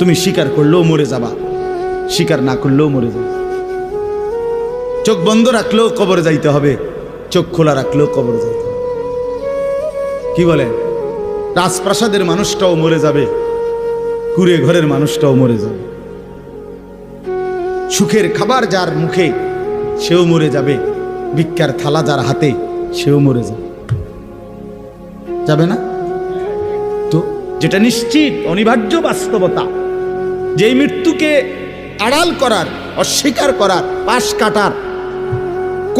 তুমি স্বীকার করলেও মরে যাবা, স্বীকার না করলেও মরে যাবে। চোখ বন্ধ রাখলেও কবরে যাইতে হবে, চোখ খোলা রাখলেও কবরে যাইতে হবে। কি বলেন? রাজপ্রাসাদের মানুষটাও মরে যাবে, কুড়ে ঘরের মানুষটাও মরে যাবে। সুখের খাবার যার মুখে সেও মরে যাবে, ভিক্ষার থালা যার হাতে সেও মরে যাবে। যাবে না? তো যেটা নিশ্চিত অনিবার্য বাস্তবতা, যে মৃত্যুকে আড়াল করার, অস্বীকার করার, পাশ কাটার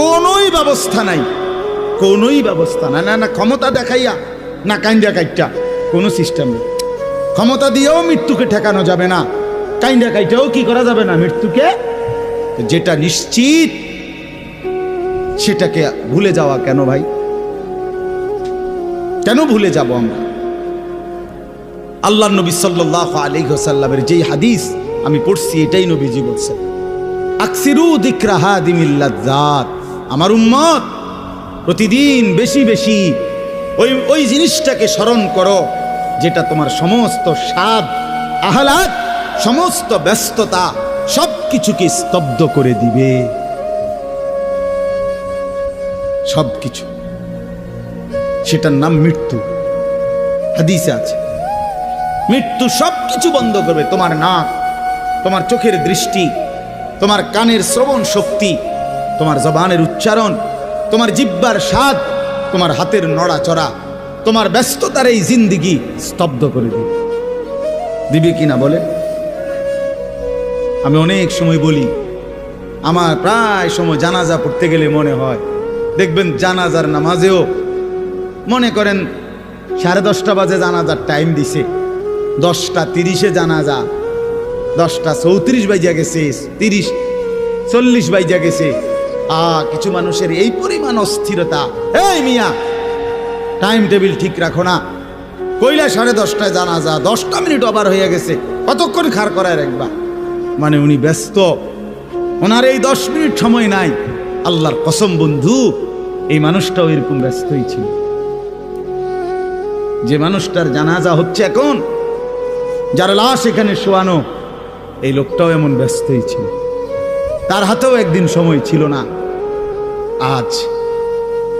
কোনোই ব্যবস্থা নাই, কোনোই ব্যবস্থা নাই। না ক্ষমতা দেখাইয়া, না কাইন্দা কাইটা, কোনো সিস্টেম নেই। ক্ষমতা দিয়েও মৃত্যুকে ঠেকানো যাবে না, কাইন্দা কাইটাও কি করা যাবে না মৃত্যুকে। যেটা নিশ্চিত সেটাকে ভুলে যাওয়া কেন ভাই? কেন ভুলে যাব আমরা? আল্লাহর নবী সাল্লাল্লাহু আলাইহি ওয়াসাল্লামের যেই হাদিস আমি পড়ছি, এটাই নবীজি বলছেন, আকসিরু যিকরা হাদিমিল লাজ্জাত। আমার উম্মত প্রতিদিন বেশি বেশি ওই জিনিসটাকে স্মরণ করো যেটা তোমার সমস্ত স্বাদ, আহ্লাদ, সমস্ত ব্যস্ততা সব কিছুকে স্তব্ধ করে দিবে। সব কিছু, সেটার নাম মৃত্যু। হাদিসে আছে মৃত্যু সব কিছু বন্ধ করবে। তোমার নাক, তোমার চোখের দৃষ্টি, তোমার কানের শ্রবণ শক্তি, তোমার জবানের উচ্চারণ, তোমার জিহ্বার স্বাদ, তোমার হাতের নড়াচড়া, তোমার ব্যস্ততার এই জিন্দিগি স্তব্ধ করে দিবে। দিবে কিনা বলে? আমি অনেক সময় বলি, আমার প্রায় সময় জানাজা পড়তে গেলে মনে হয়, দেখবেন জানাজার নামাজেও মনে করেন 10:30 বাজে জানাজার টাইম দিছে, 10:30 জানাজা, 10:34 বাজে গেছে, 30-40 বাজে গেছে। কিছু মানুষের এই পরিমাণ অস্থিরতা, এই মিয়া টাইম টেবিল ঠিক রাখো না, কইলা 10:30টায় জানাজা, 10টা মিনিট ওভার হয়ে গেছে, কতক্ষণ খাড় করায় রাখবা? মানে উনি ব্যস্ত, ওনার এই 10 মিনিট সময় নাই। আল্লাহর কসম বন্ধু, এই মানুষটাও এরকম ব্যস্তই ছিল। যে মানুষটার জানাজা হচ্ছে এখন, যার লাশ এখানে শোয়ানো, এই লোকটাও এমন ব্যস্তই ছিল। তার হাতেও একদিন সময় ছিল না। আজ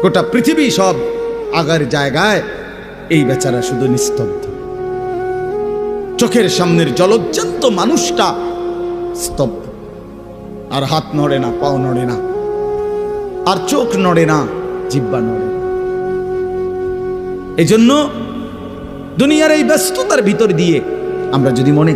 গোটা পৃথিবী সব আগার জায়গায়, এই বেচারা শুধু নিস্তব্ধ। চোখের সামনের জলজ্জান্ত মানুষটা স্তব্ধ, আর হাত নড়ে না, পাও নড়ে না, আর চোখ নড়ে না, জিহ্বা নড়ে না। এই জন্য দুনিয়ার এই ব্যস্ততার ভিতর দিয়ে আমরা যদি মনে